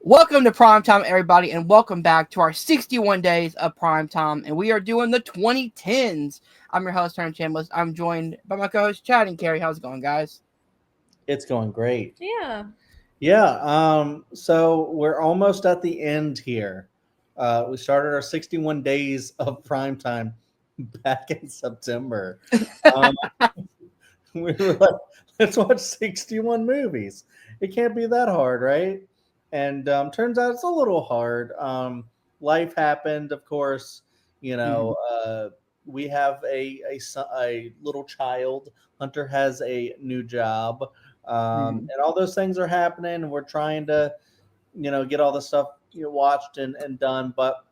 Welcome to Primetime, everybody, and welcome back to our 61 days of Primetime, and we are doing the 2010s. I'm your host, Turn Chambliss. I'm joined by my co-host, Chad and Carrie. How's it going, guys? It's going great. Yeah. So we're almost at the end here. We started our 61 days of prime time back in September. Um, we were like, let's watch 61 movies. It can't be that hard, right? And turns out it's a little hard. Life happened, of course. You know, we have a little child. Hunter has a new job. And all those things are happening, and we're trying to, get all the stuff watched and done. But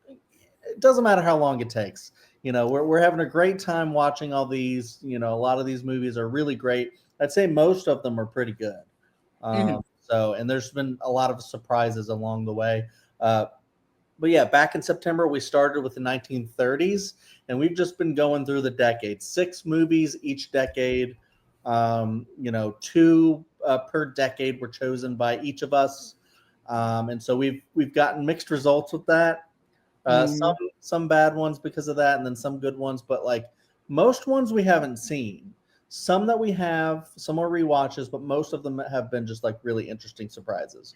it doesn't matter how long it takes. We're having a great time watching all these. A lot of these movies are really great. I'd say most of them are pretty good. And there's been a lot of surprises along the way. But yeah, back in September, we started with the 1930s, and we've just been going through the decades. 6 movies each decade. Two per decade were chosen by each of us, and so we've gotten mixed results with that. Some bad ones because of that, and then some good ones. But like most ones we haven't seen. Some that we have, some are rewatches, but most of them have been just like really interesting surprises.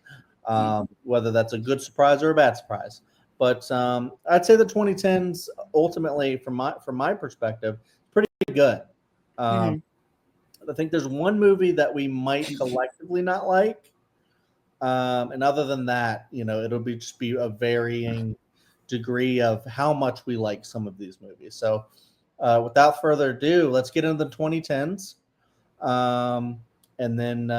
Whether that's a good surprise or a bad surprise. But I'd say the 2010s ultimately, from my perspective, pretty good. I think there's one movie that we might collectively not like, and other than that, it'll just be a varying degree of how much we like some of these movies. So, without further ado, let's get into the 2010s, and then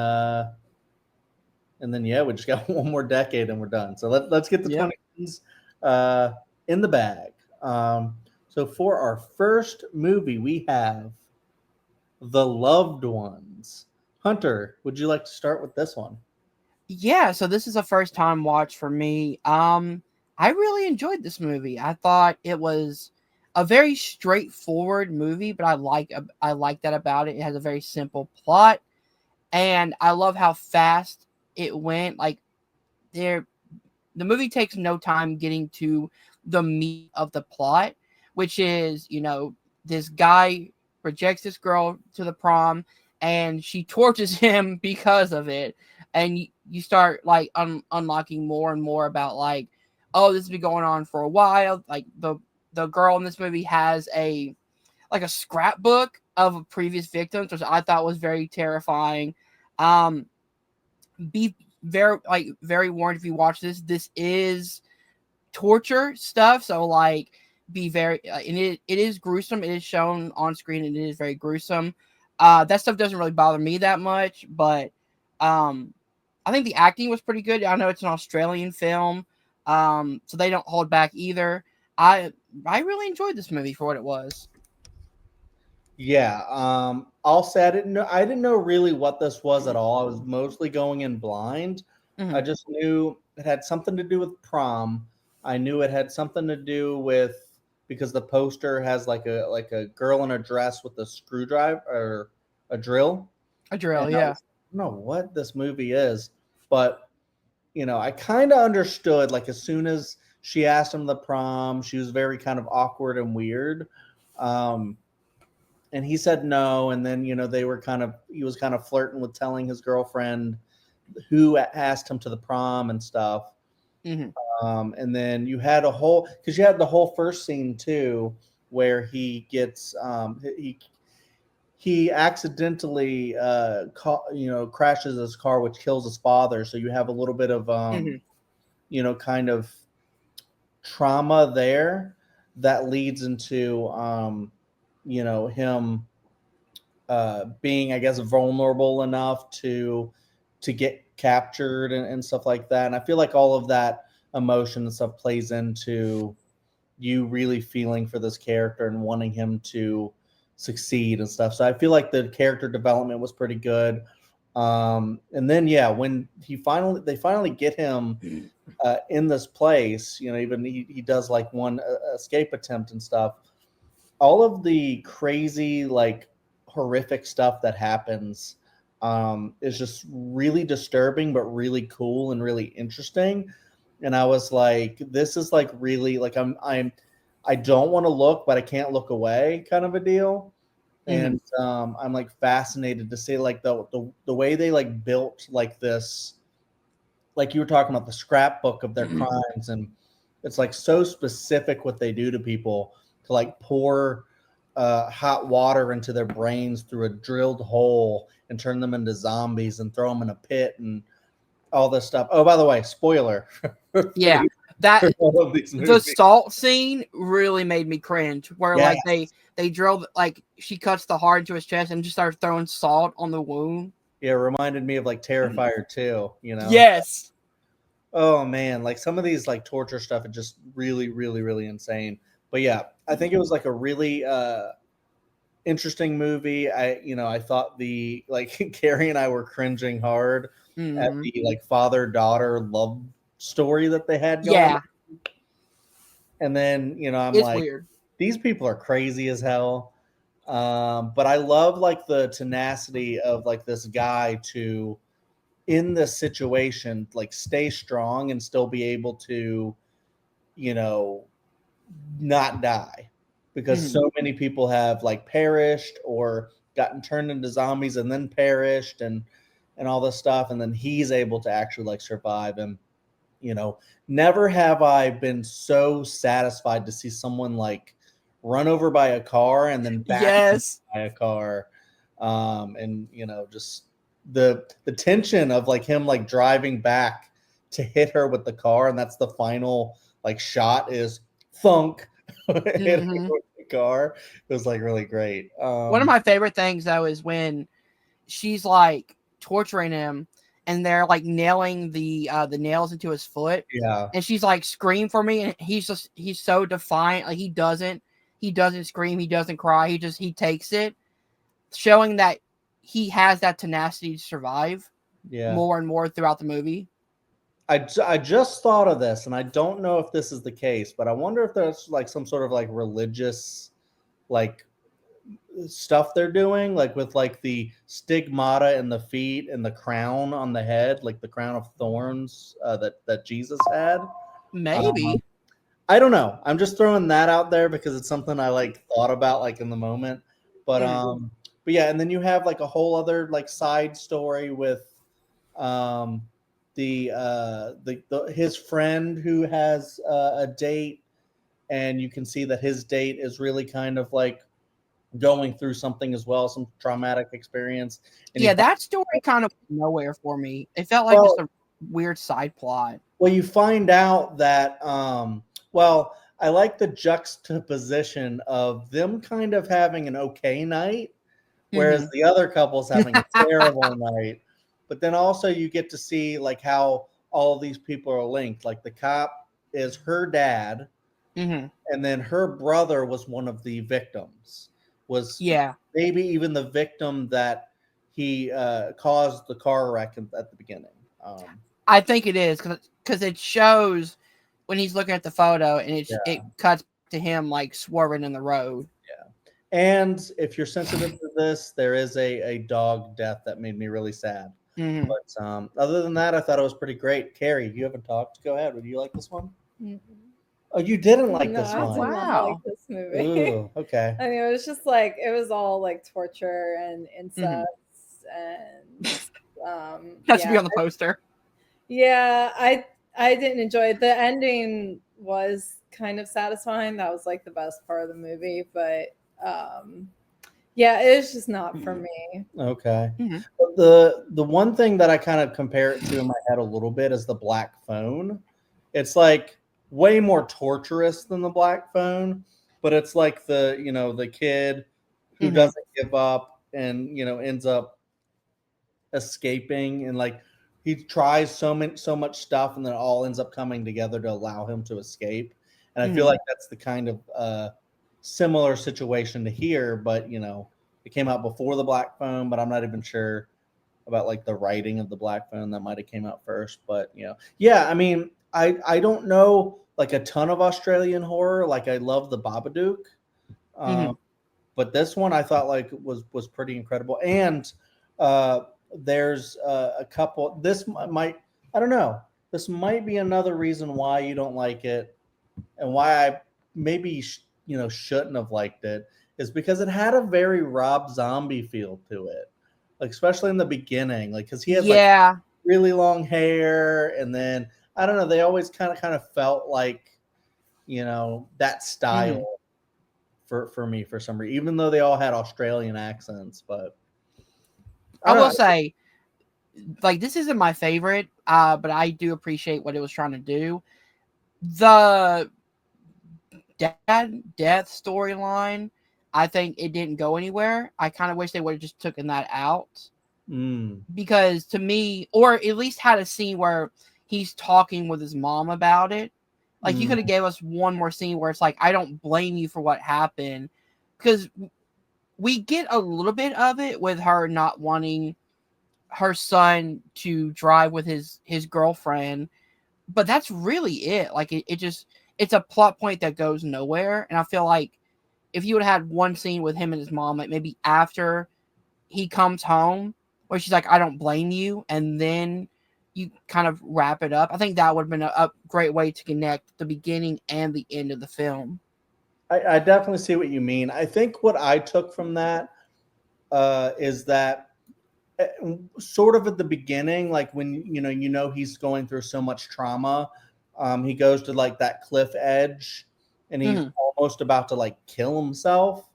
yeah, we just got one more decade and we're done. So let's get the 2010s in the bag. So for our first movie, we have The Loved Ones. Hunter, would you like to start with this one? Yeah, so this is a first time watch for me. I really enjoyed this movie. I thought it was a very straightforward movie, but I like that about it. It has a very simple plot, and I love how fast it went. Like the movie takes no time getting to the meat of the plot, which is, this guy rejects this girl to the prom and she tortures him because of it. And you start like unlocking more and more about like, oh, this has been going on for a while. Like the girl in this movie has a scrapbook of previous victims, which I thought was very terrifying. Be very warned if you watch this. This is torture stuff, so like be very and it is gruesome. It is shown on screen and it is very gruesome. That stuff doesn't really bother me that much, but I think the acting was pretty good. I know it's an Australian film, so they don't hold back either. I really enjoyed this movie for what it was. Yeah, I'll say I didn't know really what this was at all. I was mostly going in blind. I just knew it had something to do with prom. I knew it had something to do with because the poster has like a girl in a dress with a screwdriver or a drill. A drill, And yeah. I don't know what this movie is, but I kind of understood. Like as soon as she asked him the prom, she was very kind of awkward and weird. And he said no, and then he was kind of flirting with telling his girlfriend who asked him to the prom and stuff. And then you had because you had the whole first scene too, where he gets he accidentally crashes his car, which kills his father. So you have a little bit of kind of trauma there that leads into him being, I guess, vulnerable enough to get captured and stuff like that. And I feel like all of that emotion and stuff plays into you really feeling for this character and wanting him to succeed and stuff. So I feel like the character development was pretty good. And then when they finally get him in this place, even he does like one escape attempt and stuff. All of the crazy, like horrific stuff that happens is just really disturbing, but really cool and really interesting. And I was like, this is like really like I don't want to look, but I can't look away, kind of a deal. Hmm. And I'm like fascinated to see like the way they like built like this, like you were talking about the scrapbook of their crimes, and it's like so specific what they do to people to like pour hot water into their brains through a drilled hole and turn them into zombies and throw them in a pit and all this stuff. Oh, by the way, spoiler Yeah, that for all of these the movies. salt scene really made me cringe. Where Yeah, like they drilled like she cuts the heart into his chest and just starts throwing salt on the wound. yeah, it reminded me of like Terrifier 2, you know. Yes. Oh man, like some of these like torture stuff is just really, really, really insane. But yeah, I think it was like a really interesting movie. I thought the like Carrie and I were cringing hard at Hmm. the like father-daughter love story that they had going. Yeah, And then, I'm it's like, weird. these people are crazy as hell. But I love like the tenacity of like this guy to in this situation like stay strong and still be able to, you know, not die, because Hmm. so many people have like perished or gotten turned into zombies and then perished and all this stuff, and then he's able to actually like survive. And you know never have I been so satisfied to see someone like run over by a car and then back Yes. by a car. And just the tension of like him like driving back to hit her with the car, and that's the final like shot is thunk hitting her Hmm. with the car. It was like really great. One of my favorite things though is when she's like torturing him and they're like nailing the nails into his foot, Yeah, and she's like scream for me, and he's so defiant, like he doesn't scream, he doesn't cry, he takes it, showing that he has that tenacity to survive yeah. more and more throughout the movie. I just thought of this, and I don't know if this is the case, but I wonder if there's like some sort of like religious like stuff they're doing, like with like the stigmata in the feet and the crown on the head, like the crown of thorns that Jesus had. Um, Maybe. I don't know. I'm just throwing that out there because it's something I like thought about like in the moment. But Mhm. but yeah, and then you have like a whole other like side story with um the his friend who has a date, and you can see that his date is really kind of like going through something as well, some traumatic experience. And you Yeah, find, that story kind of went nowhere for me. It felt like just well, a weird side plot. you find out that well, I like the juxtaposition of them kind of having an okay night, whereas Hmm. the other couple's having a terrible night. But then also you get to see like how all of these people are linked. Like the cop is her dad, Hmm. and then her brother was one of the victims, was Yeah, maybe even the victim that he caused the car wreck at the beginning. I think it is because it shows when he's looking at the photo, and it Yeah, cuts to him like swerving in the road. yeah. And if you're sensitive to this, there is a dog death that made me really sad. Hmm. But other than that, I thought it was pretty great. Carrie, you haven't talked. Go ahead. Would you like this one? Mhm. Oh, you didn't like No, this I Oh did one. not like wow. this movie. Ooh, okay. I mean, it was just like it was all like torture and Hmm. incest and That should be on the poster. yeah, I didn't enjoy it. The ending was kind of satisfying. That was like the best part of the movie, but yeah, it was just not for me. Okay. Hmm. But the one thing that I kind of compare it to in my head a little bit is the black phone. It's like way more torturous than the black phone, but it's like the kid who Hmm. doesn't give up and ends up escaping, and like he tries so much stuff, and then it all ends up coming together to allow him to escape. And I feel Hmm. like that's the kind of similar situation to here, but it came out before the black phone, but I'm not even sure about like the writing of the black phone. That might have came out first. But yeah, I mean, I don't know like a ton of Australian horror. Like I love the Babadook, Hmm. um, but this one I thought like was pretty incredible. And uh, there's a couple. Might, I don't know. This might be another reason why you don't like it, and why I maybe shouldn't have liked it, is because it had a very Rob Zombie feel to it, like especially in the beginning, like because he has like Yeah. really long hair, and then I don't know. They always kind of felt like that style Mhm. for me for some reason, even though they all had Australian accents. But I I don't will know. say, like, this isn't my favorite, but I do appreciate what it was trying to do. The dad death storyline, I think it didn't go anywhere. I kind of wish they would have just taken that out, Mm, because to me, or at least had a scene where he's talking with his mom about it. Like, you mm, could have gave us one more scene where it's like, I don't blame you for what happened, because we get a little bit of it with her not wanting her son to drive with his girlfriend, but that's really it. Like, it just, it's a plot point that goes nowhere. And I feel like if you would have had one scene with him and his mom, like maybe after he comes home, where she's like, I don't blame you, and then you kind of wrap it up, I think that would have been a great way to connect the beginning and the end of the film. I definitely see what you mean. I think what I took from that is that sort of at the beginning, like when he's going through so much trauma, he goes to like that cliff edge, and he's Mm-hmm. almost about to like kill himself,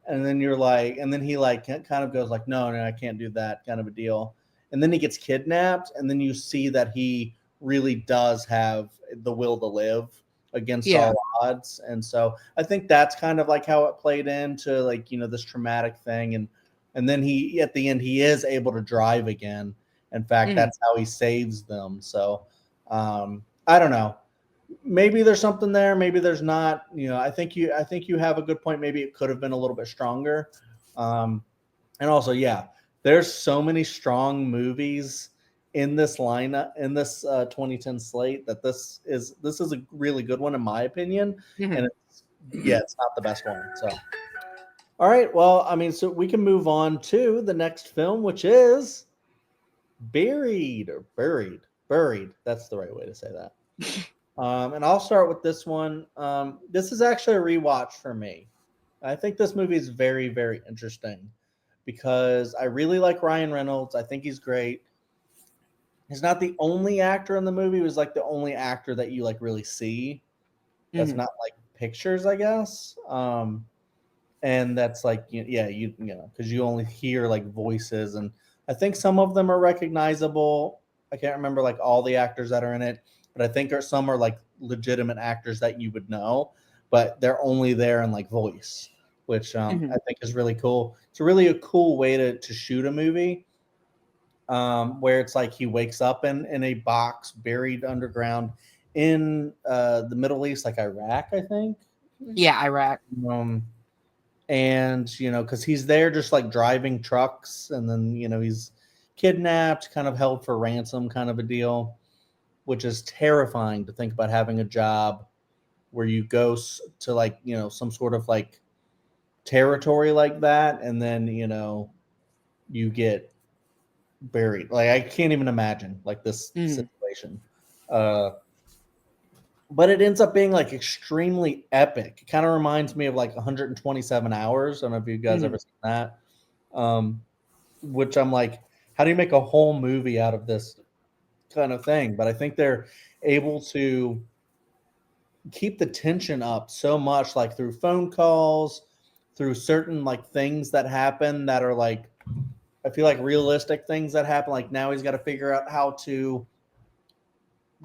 and then you're like, and then he like kind of goes like, no, no, I can't do that, kind of a deal, and then he gets kidnapped, and then you see that he really does have the will to live against Yeah. all odds. And so I think that's kind of like how it played into like this traumatic thing. And then he, at the end, he is able to drive again. In fact, Mm-hmm. that's how he saves them. So I don't know, maybe there's something there, maybe there's not. I think you have a good point. Maybe it could have been a little bit stronger. um and also, yeah, there's so many strong movies in this lineup, in this 2010 slate, that this is a really good one in my opinion. Mm-hmm. And it's not the best one. So all right, well, I mean, so we can move on to the next film, which is Buried. That's the right way to say that. And I'll start with this one. This is actually a rewatch for me. I think this movie is very, very interesting because I really like Ryan Reynolds. I think he's great. He's not the only actor in the movie. He was like the only actor that you like really see. That's Mm-hmm. not like pictures, I guess. And that's like, yeah, because you only hear like voices, and I think some of them are recognizable. I can't remember like all the actors that are in it, but I think some are like legitimate actors that you would know, but they're only there in like voice, which Mm-hmm. I think is really cool. It's really a cool way to shoot a movie, where it's like he wakes up in a box buried underground in the Middle East, like Iraq, I think. Yeah, Iraq. um, and because he's there just like driving trucks, and then he's kidnapped, kind of held for ransom, kind of a deal, which is terrifying to think about, having a job where you go to like some sort of like territory like that, and then you get buried. Like, I can't even imagine like this Mm-hmm. situation. uh but it ends up being like extremely epic. It kind of reminds me of like 127 hours. I don't know if you guys Mm-hmm. ever seen that. um which I'm like, how do you make a whole movie out of this kind of thing? But I think they're able to keep the tension up so much, like through phone calls, through certain like things that happen that are like, I feel like realistic things that happen. Like, now he's got to figure out how to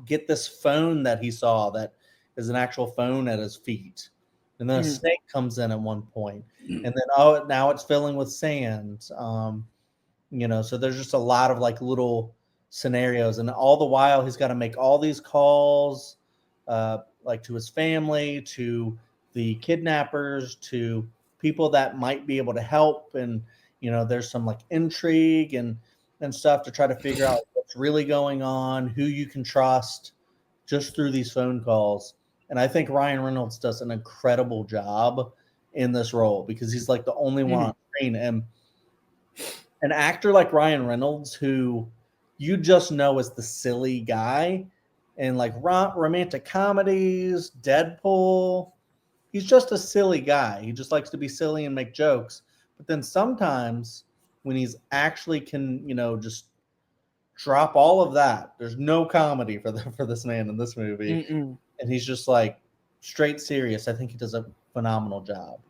get this phone that he saw that is an actual phone at his feet. And then a Mm-hmm. snake comes in at one point, and then, oh, now it's filling with sand. So there's just a lot of like little scenarios, and all the while he's got to make all these calls, like to his family, to the kidnappers, to people that might be able to help. And there's some like intrigue and stuff to try to figure out what's really going on, who you can trust, just through these phone calls. And I think Ryan Reynolds does an incredible job in this role, because he's like the only one Mm-hmm. on screen. And an actor like Ryan Reynolds, who you just know as the silly guy in like romantic comedies, Deadpool. He's just a silly guy. He just likes to be silly and make jokes. But then sometimes when he's actually can, just drop all of that. There's no comedy for this man in this movie. Mm-mm. And he's just like straight serious. I think he does a phenomenal job.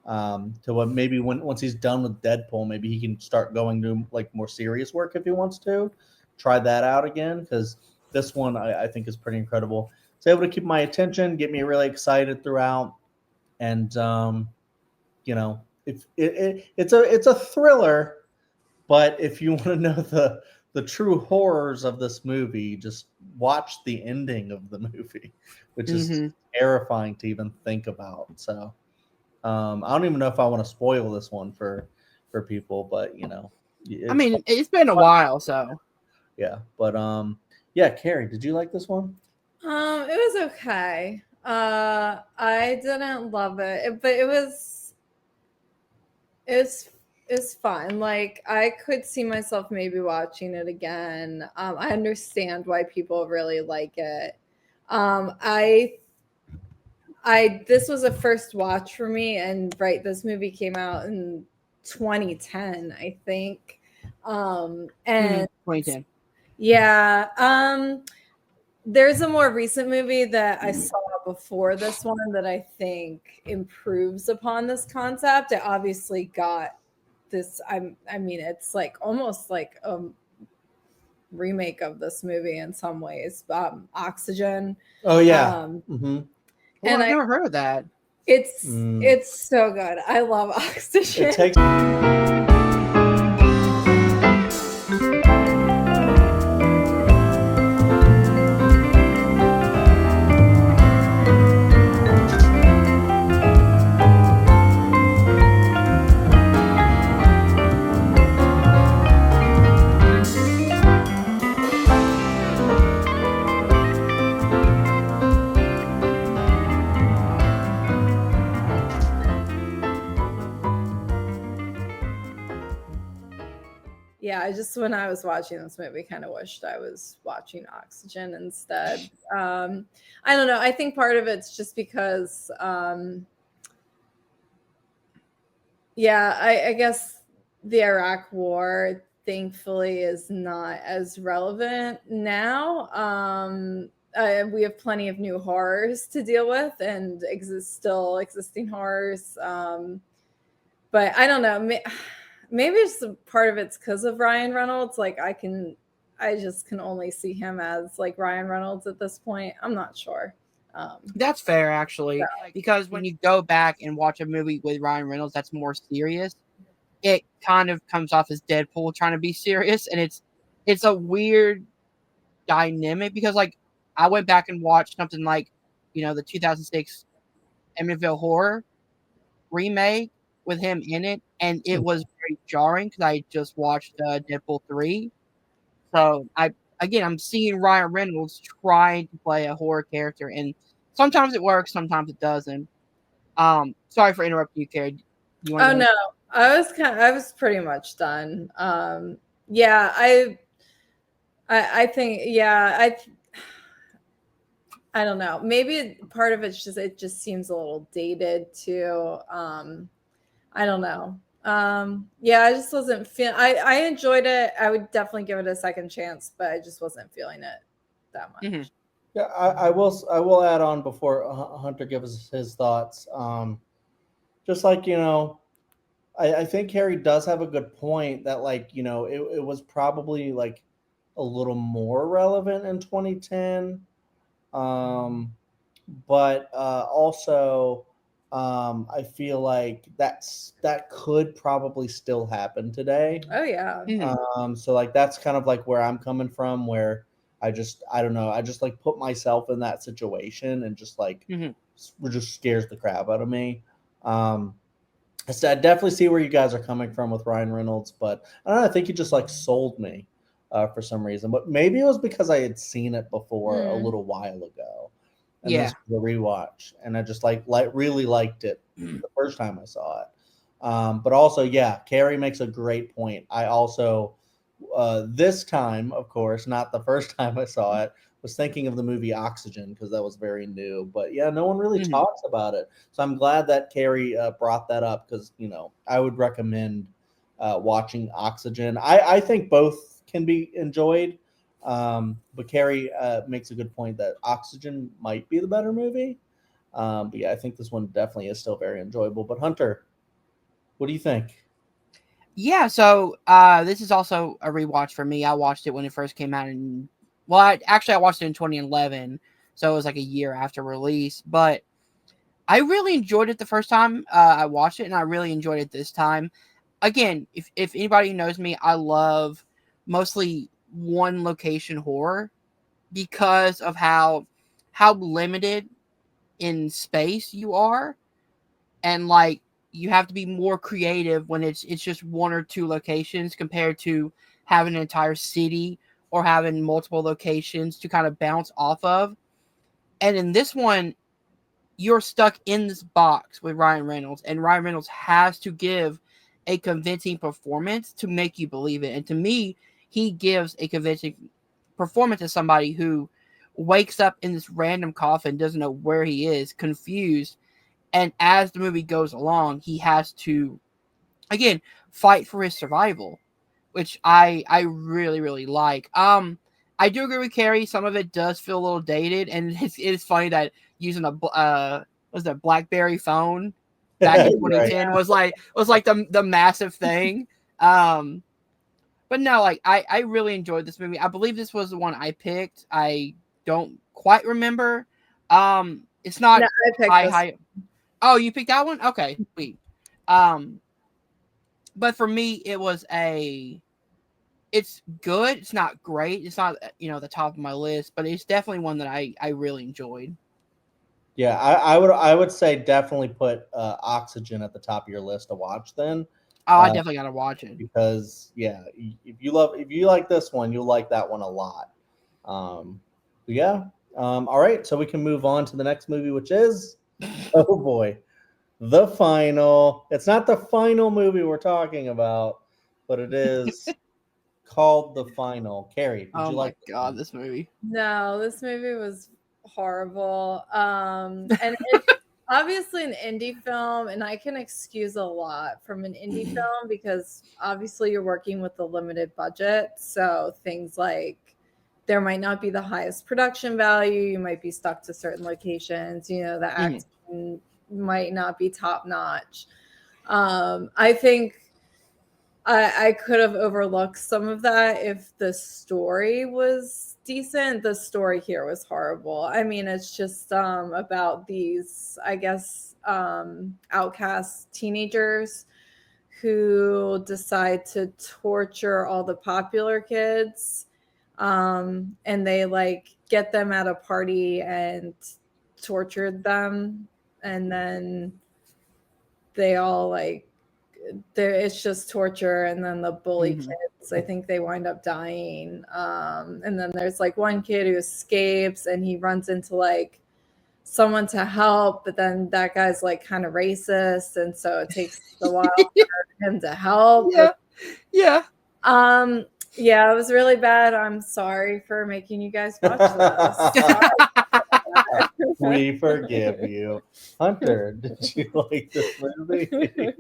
To what maybe once he's done with Deadpool, maybe he can start going to like more serious work if he wants to. Try that out again, because this one I think is pretty incredible. It's able to keep my attention, get me really excited throughout, and if it's a thriller, but if you want to know the true horrors of this movie, just watch the ending of the movie, which is terrifying to even think about. So I don't even know if I want to spoil this one for people, but I mean, it's been a while, so yeah. But yeah, Carrie, did you like this one? It was okay. I didn't love it, but it's fun. Like, I could see myself maybe watching it again. I understand why people really like it. This was a first watch for me, and right, this movie came out in 2010, I think. And 2010. yeah, there's a more recent movie that I saw before this one that I think improves upon this concept. It obviously got this. I mean, it's like almost like a remake of this movie in some ways. Oxygen. Oh yeah. And And I've never heard of that. It's so good. I love Oxygen. It takes. Yeah, I just, when I was watching this movie, kind of wished I was watching Oxygen instead. I don't know. I think part of it's just because, yeah, I guess the Iraq War, thankfully, is not as relevant now. We have plenty of new horrors to deal with, and still existing horrors. But I don't know. Maybe it's part of it's because of Ryan Reynolds. Like, I just can only see him as like Ryan Reynolds at this point. I'm not sure. That's fair, actually, because when you go back and watch a movie with Ryan Reynolds that's more serious, it kind of comes off as Deadpool trying to be serious, and it's a weird dynamic because, like, I went back and watched something like, the 2006 Amityville Horror remake with him in it, and it was very jarring because I just watched Deadpool 3. So I'm seeing Ryan Reynolds trying to play a horror character, and sometimes it works, sometimes it doesn't. Sorry for interrupting you, Carrie. Oh no, I was pretty much done. Yeah, I think, yeah, I don't know. Maybe part of it just seems a little dated too. I don't know. Yeah, I just wasn't feeling. I enjoyed it. I would definitely give it a second chance, but I just wasn't feeling it that much. Mm-hmm. Yeah, I will add on before Hunter gives his thoughts. Just like I think Harry does have a good point that it was probably like a little more relevant in 2010, but also I feel like that could probably still happen today. Oh yeah. So like that's kind of like where I'm coming from, where I don't know, I just like put myself in that situation and just like it just scares the crap out of me. I definitely see where you guys are coming from with Ryan Reynolds, but I don't know, I think he just like sold me for some reason. But maybe it was because I had seen it before a little while ago. And this was a rewatch. And I just like really liked it the first time I saw it. But also, yeah, Carrie makes a great point. I also, this time, of course, not the first time I saw it, was thinking of the movie Oxygen because that was very new. But yeah, no one really Mhm. talks about it. So I'm glad that Carrie brought that up because, I would recommend watching Oxygen. I think both can be enjoyed. But Carrie makes a good point that Oxygen might be the better movie. But yeah, I think this one definitely is still very enjoyable. But Hunter, what do you think? Yeah, so this is also a rewatch for me. I watched it when it first came out in, well, I watched it in 2011, so it was like a year after release. But I really enjoyed it the first time I watched it, and I really enjoyed it this time. Again, if anybody knows me, I love mostly one location horror because of how limited in space you are, and like you have to be more creative when it's just one or two locations compared to having an entire city or having multiple locations to kind of bounce off of. And in this one, you're stuck in this box with Ryan Reynolds, and Ryan Reynolds has to give a convincing performance to make you believe it. And to me, he gives a convincing performance as somebody who wakes up in this random coffin, doesn't know where he is, confused, and as the movie goes along, he has to again fight for his survival, which I really really like. I do agree with Carrie. Some of it does feel a little dated, and it's funny that using a was that BlackBerry phone back in Right. 2010 was like the massive thing. Um, but no, like I really enjoyed this movie. I believe this was the one I picked. I don't quite remember. It's No, not I picked high this. high. Oh, you picked that one? Okay, sweet. Um, but for me, it's good. It's not great. It's not the top of my list, but it's definitely one that I really enjoyed. Yeah, I would say definitely put Oxygen at the top of your list to watch then, Oh, I uh, definitely gotta watch it. because yeah, if you like this one, you'll like that one a lot. Um, yeah. All right, so we can move on to the next movie, which is oh boy, the final. It's not the final movie we're talking about, but it is called The Final. Carrie, did Oh you my like this god, one? this movie. No, this movie was horrible. And it's obviously an indie film, and I can excuse a lot from an indie film because obviously you're working with a limited budget. So things like there might not be the highest production value, you might be stuck to certain locations, the Mhm. acting might not be top notch. I think I could have overlooked some of that if the story was decent. The story here was horrible. I mean, it's just about these, I guess, outcast teenagers who decide to torture all the popular kids. And they like get them at a party and tortured them. And then they all like it's just torture, and then the bully Mhm. kids, I think they wind up dying. And then there's like one kid who escapes and he runs into like someone to help, but then that guy's like kind of racist, and so it takes a while for him to help. Yeah. Yeah. um yeah, it was really bad. I'm sorry for making you guys watch this. Sorry. We forgive you. Hunter, did you like this movie?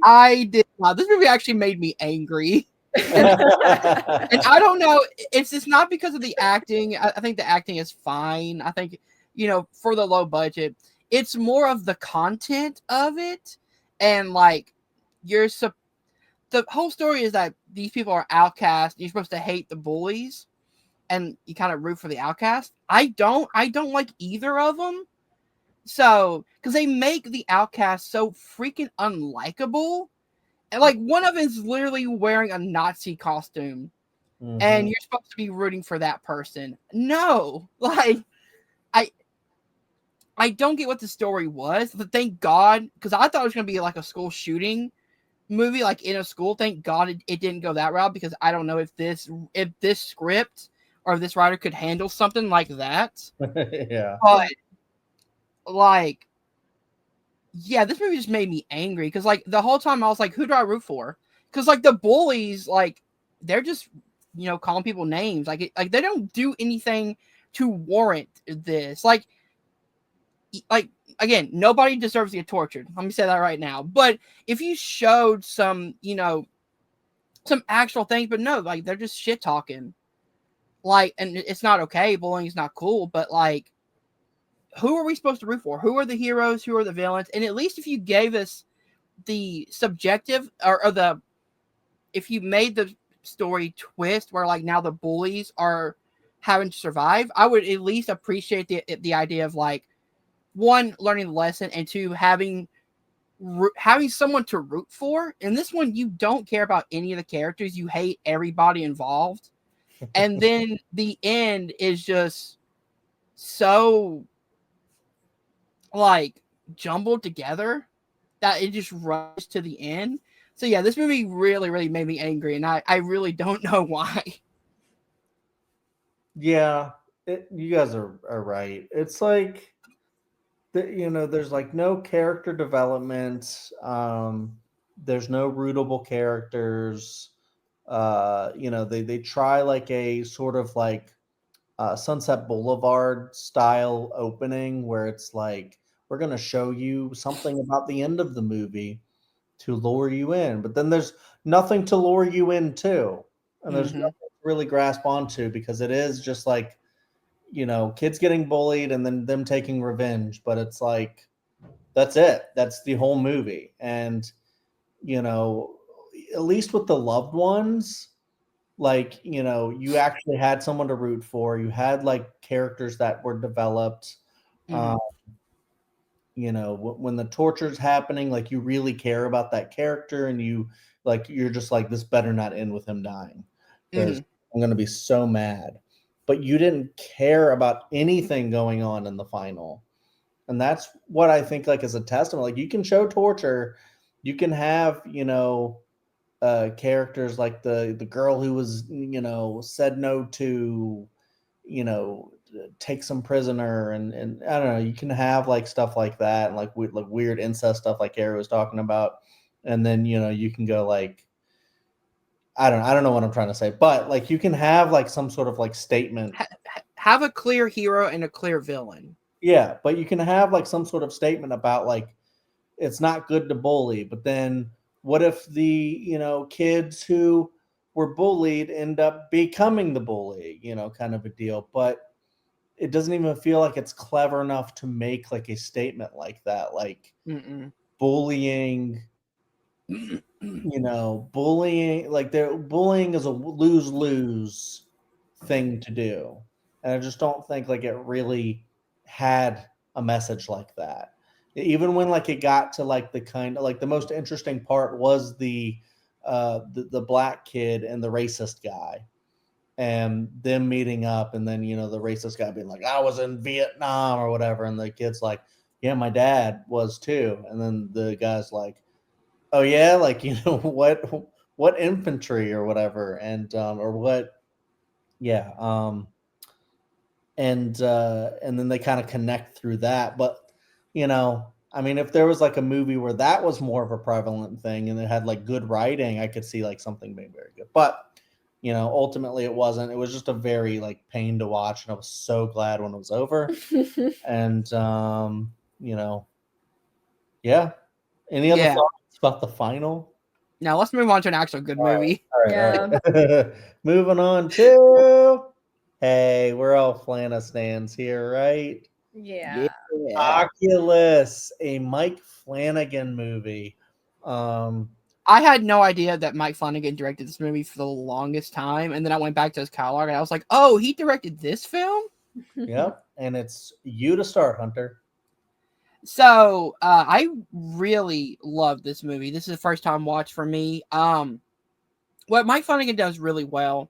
I did not. This movie actually made me angry. And I don't know. It's just not because of the acting. I think the acting is fine. I think for the low budget, it's more of the content of it, and like you're the whole story is that these people are outcasts. You're supposed to hate the bullies, and you kind of root for the outcast. I don't. I don't like either of them. So, because they make the outcast so freaking unlikable, and like one of them is literally wearing a Nazi costume, and Mhm. you're supposed to be rooting for that person. No, like I I don't get what the story was. But thank God, because I thought it was gonna be like a school shooting movie, like in a school. Thank God it didn't go that route, because I don't know if this script or if this writer could handle something like that. Yeah. But like yeah, this movie just made me angry because like the whole time I was like, who do I root for? Because like the bullies, like they're just calling people names, like they don't do anything to warrant this. Like again, nobody deserves to get tortured. Let me say that right now. But if you showed some actual things, but no, like they're just shit talking. Like, and it's not okay. Bullying is not cool, but like, who are we supposed to root for? Who are the heroes? Who are the villains? And at least if you gave us the subjective or the if you made the story twist where like now the bullies are having to survive, I would at least appreciate the idea of like one learning the lesson and two having someone to root for. In this one, you don't care about any of the characters. You hate everybody involved. And then the end is just so like jumbled together that it just rushes to the end. So yeah, this movie really, really made me angry, and I really don't know why. Yeah, you guys are right. It's like there's like no character development. There's no rootable characters. They try like a sort of like Sunset Boulevard style opening where it's like we're gonna show you something about the end of the movie to lure you in, but then there's nothing to lure you into, and there's Mm-hmm. nothing to really grasp onto because it is just like kids getting bullied and then them taking revenge, but it's like that's it. That's the whole movie. And, you know, at least with the loved ones, like, you actually had someone to root for. You had like characters that were developed. Mm-hmm. Um, when the torture's happening, like you really care about that character and you're just like, this better not end with him dying because Mm-hmm. I'm going to be so mad. But you didn't care about anything going on in the final. And that's what I think like is a testament. Like you can show torture, you can have characters like the girl who was said no to take some prisoner, and I don't know, you can have like stuff like that and like weird incest stuff like Harry was talking about, and then you can go like I don't know what I'm trying to say, but like you can have like some sort of like statement. Have a clear hero and a clear villain. Yeah, but you can have like some sort of statement about like it's not good to bully, but then what if the kids who were bullied end up becoming the bully, kind of a deal. But it doesn't even feel like it's clever enough to make like a statement like that, like Mm-mm. bullying bullying, like bullying is a lose-lose thing to do, and I just don't think like it really had a message like that. Even when like it got to like the kind of like the most interesting part was the black kid and the racist guy and them meeting up, and then the racist guy being like, I was in Vietnam or whatever, and the kid's like, yeah, my dad was too, and then the guy's like, oh yeah, like what infantry or whatever, and or what, yeah, and then they kind of connect through that. But I mean, if there was like a movie where that was more of a prevalent thing and it had like good writing, I could see like something being very good. But ultimately it wasn't. It was just a very like pain to watch, and I was so glad when it was over. And you know yeah, any other Yeah. thoughts about the final? Now let's move on to an actual good All right, movie. Yeah. all right. Moving on to, hey, we're all Flana stands here, right? Yeah. Oculus, a Mike Flanagan movie. Um, I had no idea that Mike Flanagan directed this movie for the longest time, and then I went back to his catalog and I was like, "Oh, he directed this film." yep, and it's you to start, Hunter. So I really love this movie. This is a first time watch for me. What Mike Flanagan does really well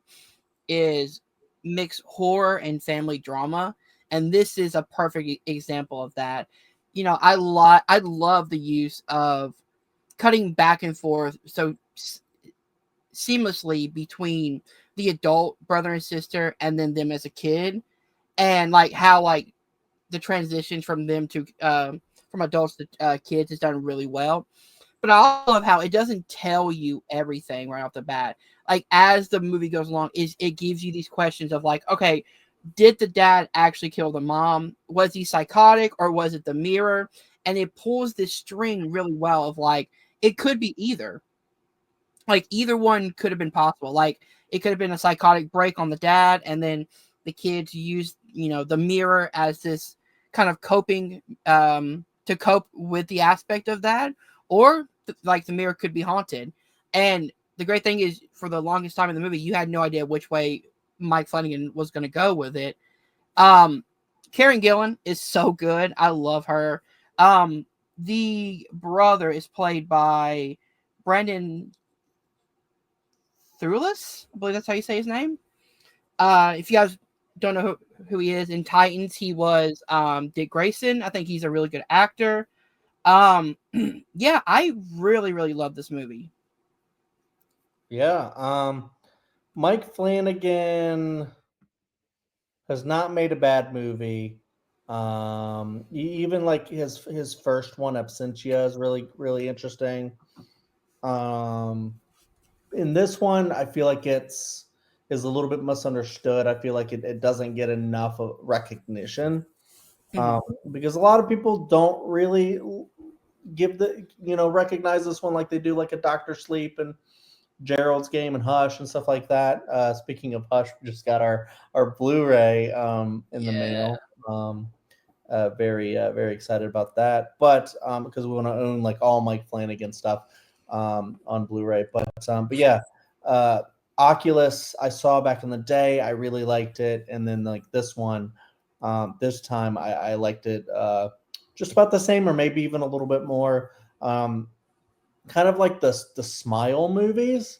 is mix horror and family drama, and this is a perfect example of that. I love the use of cutting back and forth so seamlessly between the adult brother and sister and then them as a kid, and like how like the transition from them to from adults to kids is done really well. But I also love how it doesn't tell you everything right off the bat. Like as the movie goes along, is it gives you these questions of like, okay, did the dad actually kill the mom? Was he psychotic or was it the mirror? And it pulls this string really well of like it could be either. Like either one could have been possible. Like it could have been a psychotic break on the dad, and then the kids used the mirror as this kind of coping to cope with the aspect of that, or like the mirror could be haunted. And the great thing is, for the longest time in the movie, you had no idea which way Mike Flanagan was going to go with it. Karen Gillan is so good. I love her. The brother is played by Brandon Thrulis, I believe that's how you say his name. If you guys don't know who he is, in Titans, he was Dick Grayson. I think he's a really good actor. Yeah, I really, really love this movie. Yeah. Mike Flanagan has not made a bad movie. Even like his first one, Absentia, is really really interesting. In this one, I feel like is a little bit misunderstood. I feel like it doesn't get enough of recognition because a lot of people don't really give recognize this one like they do like a Doctor Sleep and Gerald's Game and Hush and stuff like that. Speaking of Hush, we just got our Blu-ray in the mail. Very excited about that. But because we want to own like all Mike Flanagan stuff on Blu-ray. But yeah, Oculus I saw back in the day. I really liked it, and then like this one, this time I liked it just about the same, or maybe even a little bit more. Kind of like the Smile movies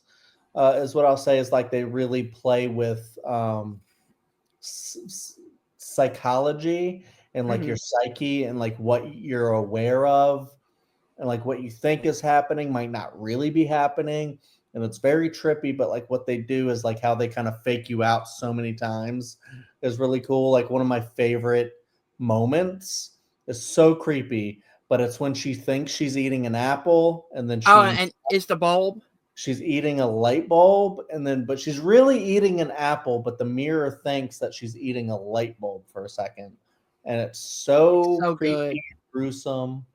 is what I'll say, is like they really play with psychology and like your psyche and like what you're aware of and like what you think is happening might not really be happening, and it's very trippy. But like what they do is like how they kind of fake you out so many times is really cool. Like one of my favorite moments is so creepy, but it's when she thinks she's eating an apple and then and it's the bulb. she's eating a light bulb, and then but she's really eating an apple, but the mirror thinks that she's eating a light bulb for a second, and it's so creepy, good, gruesome.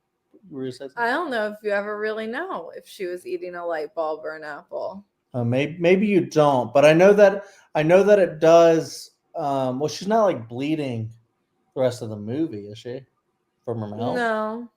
I don't know if you ever really know if she was eating a light bulb or an apple. Maybe you don't, but I know that it does. Well, she's not like bleeding the rest of the movie, is she? From her mouth? No.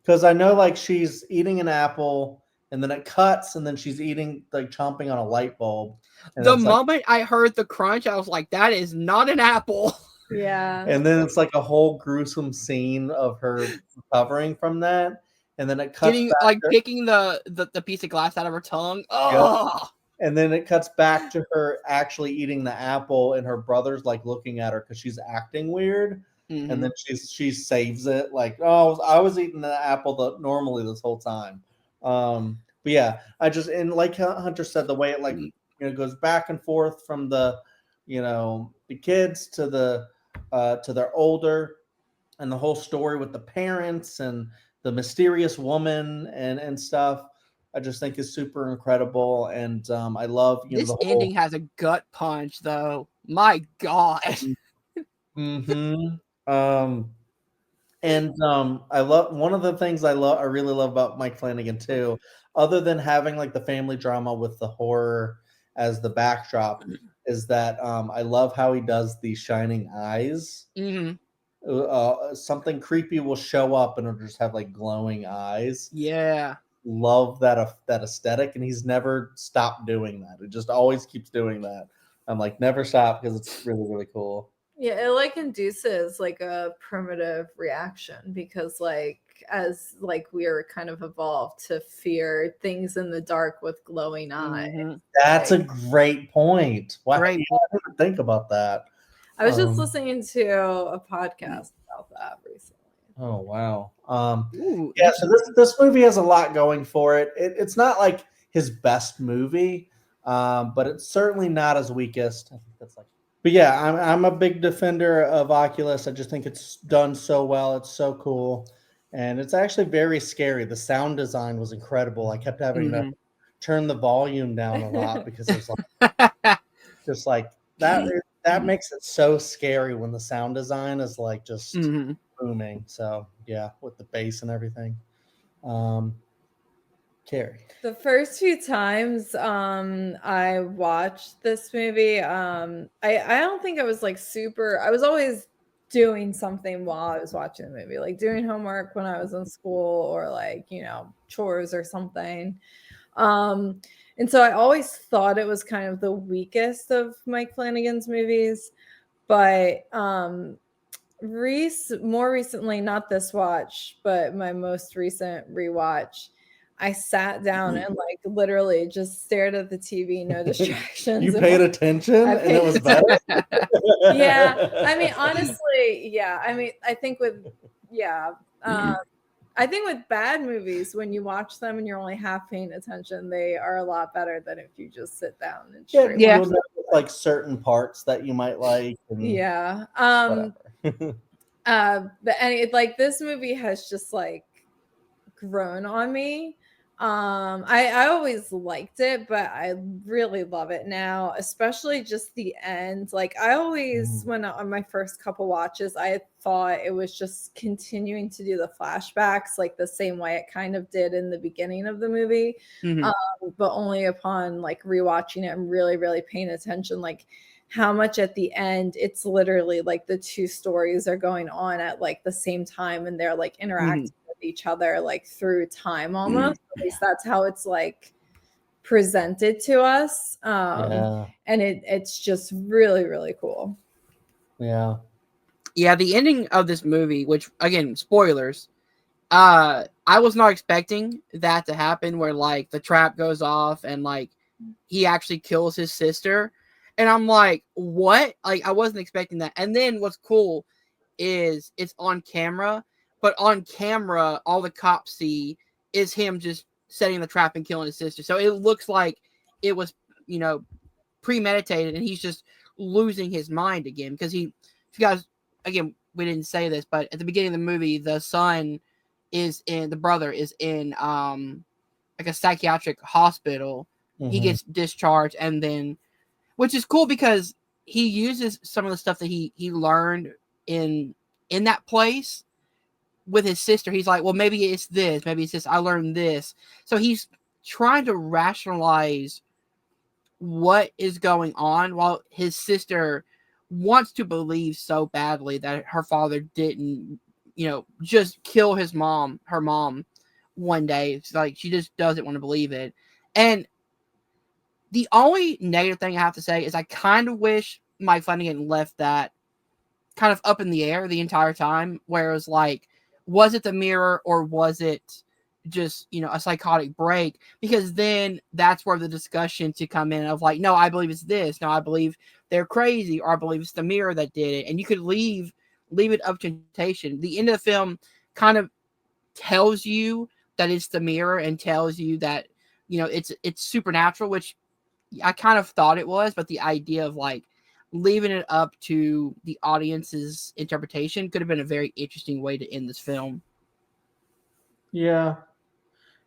Because I know like she's eating an apple, and then it cuts, and then she's eating like chomping on a light bulb. And the moment I heard the crunch, I was like, "That is not an apple." Yeah. And then it's like a whole gruesome scene of her recovering from that, and then it cuts getting back like picking the piece of glass out of her tongue. Oh. And then it cuts back to her actually eating the apple, and her brother's like looking at her because she's acting weird. And then she saves it like, oh, I was eating the apple normally this whole time. But yeah, I just, and like Hunter said, the way it like goes back and forth from the the kids to their older, and the whole story with the parents and the mysterious woman and stuff. I just think is super incredible, and I love this the whole ending has a gut punch though. My God. And I love one of the things I really love about Mike Flanagan too, other than having like the family drama with the horror as the backdrop, is that I love how he does the shining eyes. Something creepy will show up and it'll just have like glowing eyes. Yeah. Love that aesthetic, and he's never stopped doing that. It just always keeps doing that. I'm like, never stop, because it's really really cool. Yeah, it like induces like a primitive reaction, because like as like we're kind of evolved to fear things in the dark with glowing eyes. That's a great point. Wow, I didn't think about that. I was just listening to a podcast about that recently. Oh wow. Yeah, so this movie has a lot going for it. It's not like his best movie, but it's certainly not his weakest. I think that's like. But yeah, I'm a big defender of Oculus. I just think it's done so well. It's so cool, and it's actually very scary. The sound design was incredible. I kept having to Mhm. turn the volume down a lot because it was like just like that. That makes it so scary when the sound design is like just Mhm. booming. So yeah, with the bass and everything. Um, Carrie. The first few times I watched this movie, I don't think I was like super I was always doing something while I was watching the movie, like doing homework when I was in school or like, chores or something. Um and so I always thought it was kind of the weakest of Mike Flanagan's movies, but more recently, not this watch, but my most recent rewatch, I sat down and like literally just stared at the TV, no distractions. You And paid attention I and it paid was better. attention. Yeah. I mean, honestly, yeah. I mean, yeah. I think with bad movies, when you watch them and you're only half paying attention, they are a lot better than if you just sit down and Yeah, straight Yeah. watch you'll them. notice like certain parts that you might like and Yeah. whatever. But like this movie has just like grown on me. I always liked it, but I really love it now, especially just the end. Like I always, when on my first couple watches, I thought it was just continuing to do the flashbacks like the same way it kind of did in the beginning of the movie. Mhm. But only upon like rewatching it and really, really paying attention, like how much at the end it's literally like the two stories are going on at like the same time and they're like interacting Mhm. with each other like through time almost. At least that's how it's like presented to us. Yeah, And it's just really, really cool. yeah. Yeah, the ending of this movie, which again, spoilers, I was not expecting that to happen where like the trap goes off and like he actually kills his sister. And I'm like, what? Like I wasn't expecting that. And then what's cool is it's on camera, but on camera all the cops see is him just setting the trap and killing his sister. So it looks like it was, you know, premeditated and he's just losing his mind again because he, if you guys, again, we didn't say this, but at the beginning of the movie the son is in, the brother is in like a psychiatric hospital. He Hmm. gets discharged and then, which is cool because he uses some of the stuff that he learned in in that place with his sister. He's like, well, maybe it's this, maybe it's this, I learned this. So he's trying to rationalize what is going on while his sister wants to believe so badly that her father didn't, you know, just kill his mom, her mom, one day. It's like she just doesn't want to believe it. And the only negative thing I have to say is I kind of wish Mike Flanagan left that kind of up in the air the entire time, where it was like, was it the mirror or was it just, you know, a psychotic break? Because then that's where the discussion to come in of like, no, I believe it's this, no, I believe they're crazy, or I believe it's the mirror that did it. And you could leave it up to interpretation. The end of the film kind of tells you that it's the mirror and tells you that, you know, it's supernatural, which I kind of thought it was, but the idea of like leaving it up to the audience's interpretation could have been a very interesting way to end this film. Yeah.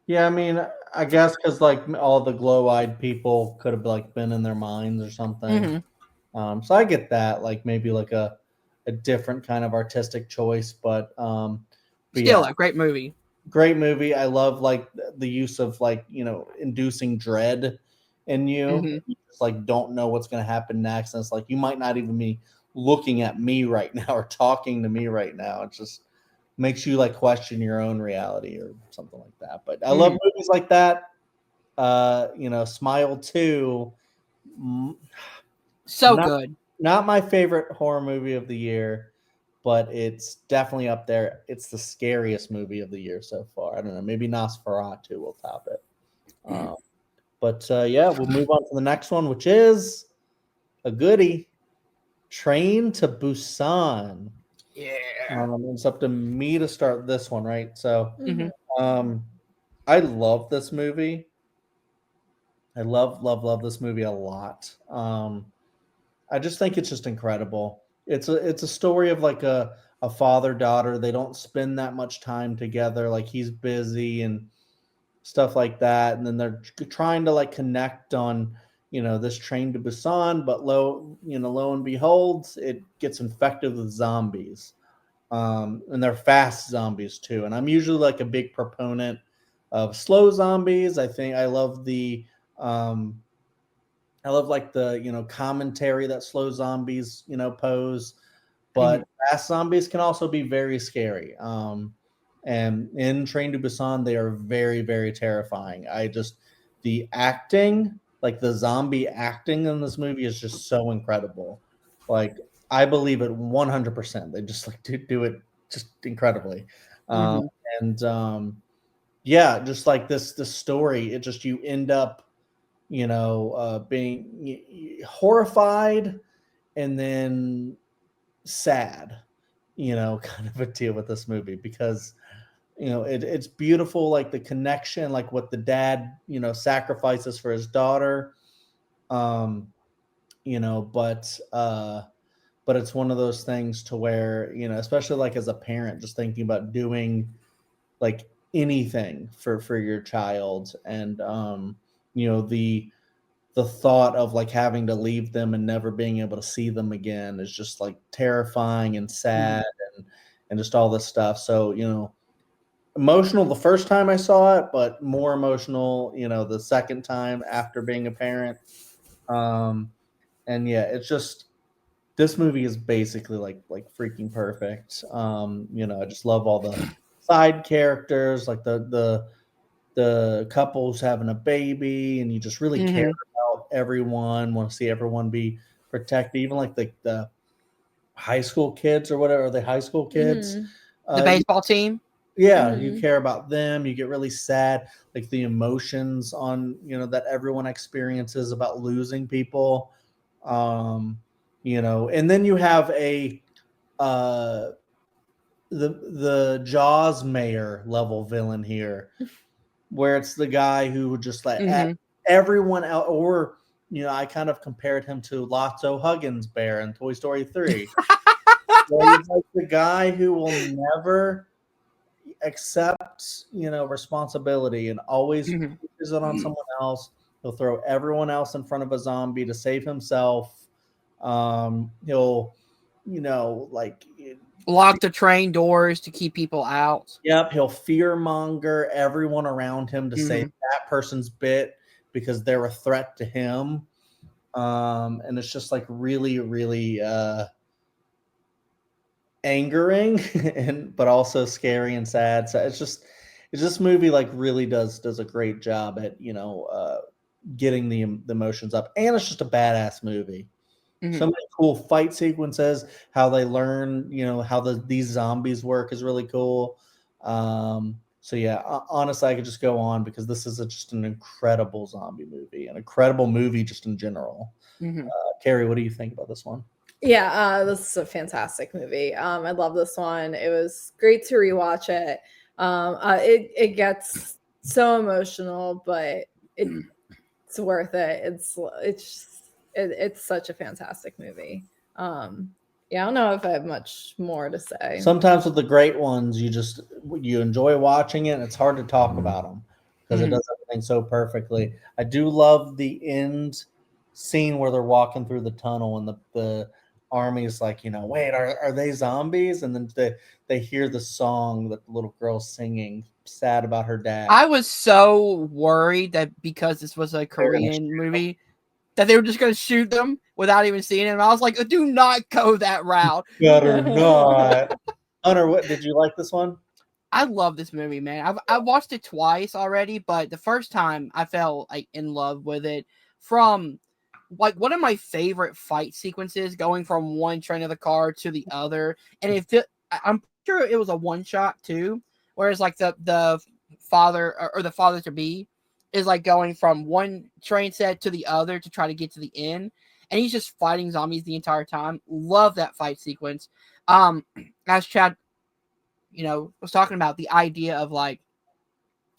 Yeah, I mean, I guess because like all the glow-eyed people could have like been in their minds or something. Mm-hmm. So I get that, like maybe like a different kind of artistic choice, but Still yeah, a great movie. great movie. I love like the use of like inducing dread in you. Mm-hmm. You just like don't know what's going to happen next, and it's like you might not even be looking at me right now or talking to me right now. It just makes you like question your own reality or something like that. But I love Mm-hmm. movies like that. Smile 2, So not good. not my favorite horror movie of the year, but it's definitely up there. It's the scariest movie of the year so far. I don't know, maybe Nosferatu will top it. But yeah, we'll move on to the next one, which is a goodie, Train to Busan. Yeah. It's up to me to start this one, right? So Mm-hmm. um, I love this movie. I love this movie a lot. I just think it's just incredible. It's a story of like a father-daughter. They don't spend that much time together. Like he's busy and stuff like that. And then they're trying to like connect on, this train to Busan, but lo and behold, it gets infected with zombies. And they're fast zombies too. And I'm usually like a big proponent of slow zombies. I think um, I love like the commentary that slow zombies pose, but fast zombies can also be very scary. And in Train to Busan, they are very very terrifying. The acting, like the zombie acting in this movie, is just so incredible. Like I believe it 100%. They just like do it just incredibly. Um, Mm-hmm. and Yeah, just like this story, it just you end up being horrified and then sad, kind of a deal with this movie because it's beautiful, like the connection, like what the dad sacrifices for his daughter, um, you know, but uh, but it's one of those things to where especially like as a parent, just thinking about doing like anything for your child, and the thought of like having to leave them and never being able to see them again is just like terrifying and sad, and just all this stuff. So emotional the first time I saw it, but more emotional the second time after being a parent. um and yeah, it's just, this movie is basically like freaking perfect. I just love all the side characters, like the couples having a baby, and you just really care Mm-hmm. about everyone, want to see everyone be protected, even like the high school kids or whatever, the high school kids. Mhm. The You, baseball team. yeah, you Mhm. care about them. You get really sad, like the emotions on that everyone experiences about losing people. Um, and then you have a uh the Jaws mayor level villain here, where it's the guy who would just let Mm-hmm. everyone out, or I kind of compared him to Lotso Huggins Bear in Toy Story 3, where he's like the guy who will never accept responsibility and always pushes it on Mm-hmm. someone else. He'll throw everyone else in front of a zombie to save himself. He'll like, Lock the train doors to keep people out. yep, he'll fear monger everyone around him to say Mm-hmm. that person's bit because they're a threat to him. And it's just like really, really angering and but also scary and sad. So it's this movie like really does a great job at getting the emotions up, and it's just a badass movie. So Mm-hmm. many cool fight sequences. How they learn, how these zombies work is really cool. So yeah, honestly, I could just go on because this is just an incredible zombie movie, an incredible movie just in general. Mm-hmm. Carrie, what do you think about this one? Yeah, this is a fantastic movie. I love this one. It was great to rewatch it. It gets so emotional, but it's worth it. It's such a fantastic movie. Yeah, I don't know if I have much more to say. Sometimes with the great ones, you enjoy watching it, and it's hard to talk about them because it Mm-hmm. does everything so perfectly. I do love the end scene where they're walking through the tunnel, and the army is like, wait, are they zombies? And then they hear the song that the little girl's singing, sad about her dad. I was so worried that because this was a They're gonna Korean movie, that they were just going to shoot them without even seeing him. I was like, do not go that route. better not. Hunter, what did you like this one? I love this movie, man. I've watched it twice already, but the first time I fell like in love with it from like one of my favorite fight sequences, going from one train of the car to the other, and I'm sure it was a one shot too. Whereas like the father or the father to be is like going from one train set to the other to try to get to the end, and he's just fighting zombies the entire time. Love that fight sequence. As Chad was talking about, the idea of like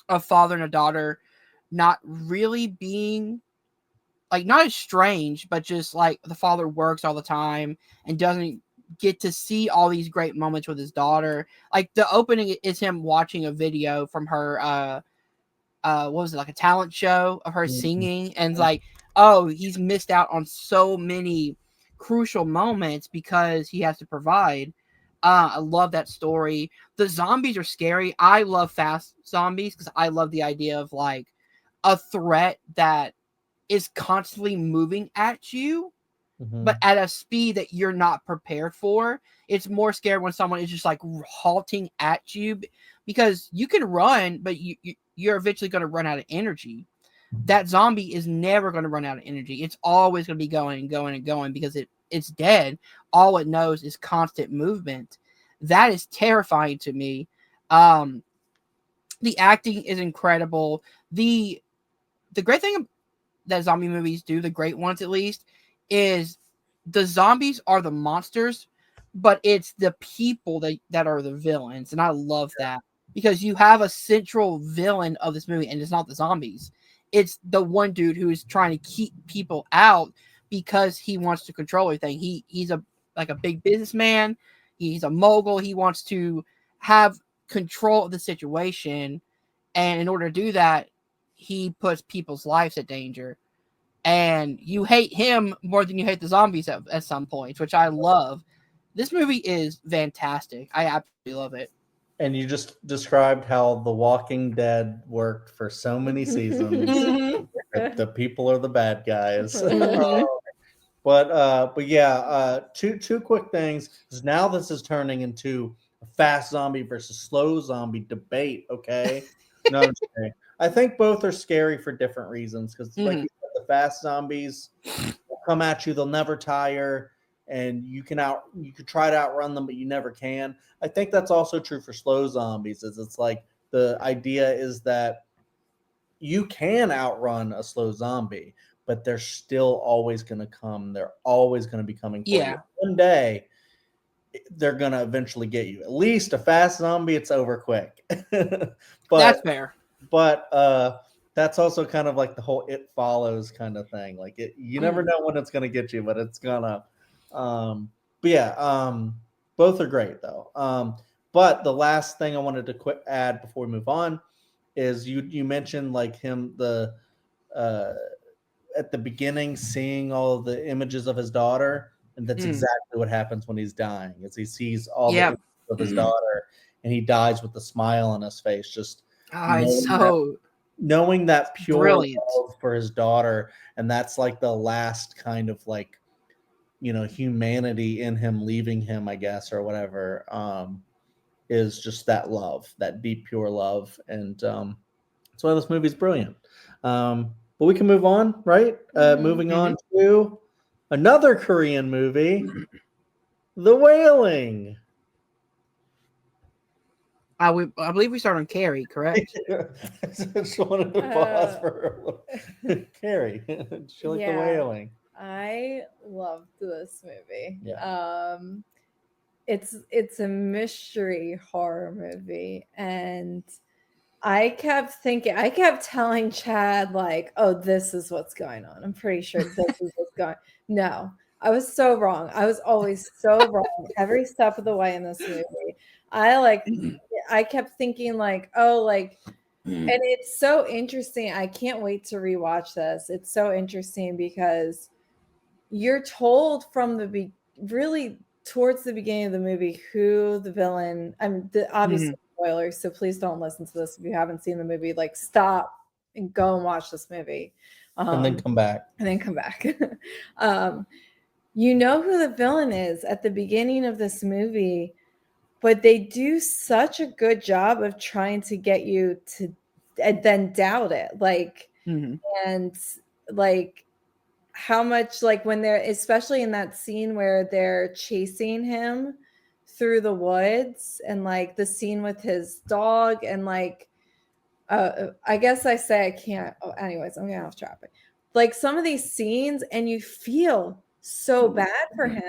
a father and a daughter not really being like not estranged, but just like the father works all the time and doesn't get to see all these great moments with his daughter. Like the opening is him watching a video from her what was it, like a talent show of her Mhm. singing, and it's like, oh, he's missed out on so many crucial moments because he has to provide. I love that story. The zombies are scary. I love fast zombies because I love the idea of like a threat that is constantly moving at you, but Mhm. at a speed that you're not prepared for. It's more scary when someone is just like halting at you, because you can run, but you're eventually going to run out of energy. That zombie is never going to run out of energy. It's always going to be going and going and going because it's dead. All it knows is constant movement. That is terrifying to me. Um, the acting is incredible. The great thing that zombie movies do, the great ones at least, is the zombies are the monsters, but it's the people that are the villains. And I love that because you have a central villain of this movie, and it's not the zombies. It's the one dude who is trying to keep people out because he wants to control everything. He's a like a big businessman. He's a mogul. He wants to have control of the situation, and in order to do that, he puts people's lives at danger. And you hate him more than you hate the zombies at some points, which I love. This movie is fantastic. I absolutely love it. And you just described how The Walking Dead worked for so many seasons. Mm-hmm. The people are the bad guys. Mm-hmm. But yeah, two quick things, because now this is turning into a fast zombie versus slow zombie debate. Okay, no, I'm just kidding. I think both are scary for different reasons. Because like Mm-hmm. you said, the fast zombies will come at you; they'll never tire, and you could try to outrun them, but you never can. I think that's also true for slow zombies. Is it's like the idea is that you can outrun a slow zombie, but they're still always going to come. They're always going to be coming for you. Yeah, One day, they're going to eventually get you. At least a fast zombie, it's over quick. that's but fair. but that's also kind of like the whole "it follows" kind of thing. Like you never Mm. know when it's going to get you, but it's gonna. But yeah, both are great though. But the last thing I wanted to add before we move on is you mentioned like him uh at the beginning seeing all of the images of his daughter, and that's Mm. exactly what happens when he's dying, is he sees all the Yep. images of his daughter, and he dies with a smile on his face, just Oh, it's knowing that so knowing that pure brilliant. love for his daughter. And that's like the last kind of like, humanity in him leaving him, I guess, or whatever, is just that love, that deep pure love. And that's why this movie's brilliant. But we can move on, right? Mhm. Moving Mm-hmm. on to another Korean movie, The Wailing. I believe we start on Carrie, correct? I just wanted to pause Uh, for a little. Carrie, she like The yeah, Wailing. I loved this movie. Yeah. It's a mystery horror movie, and I kept telling Chad, like, oh, this is what's going on. I'm pretty sure this is what's going. No, I was so wrong. I was always so wrong every step of the way in this movie. I like I kept thinking like, oh, like, and it's so interesting. I can't wait to rewatch this. It's so interesting because you're told from really towards the beginning of the movie who the villain. Mm-hmm. Obviously spoilers, so please don't listen to this if you haven't seen the movie. Like, stop and go and watch this movie, And then come back. and then come back. um, you know who the villain is at the beginning of this movie, but they do such a good job of trying to get you to and then doubt it, like, Mm-hmm. and like how much, like, when they're especially in that scene where they're chasing him through the woods, and like the scene with his dog, and like I guess I say I can't, oh, anyways, I'm getting off topic. Like some of these scenes, and you feel so bad for him,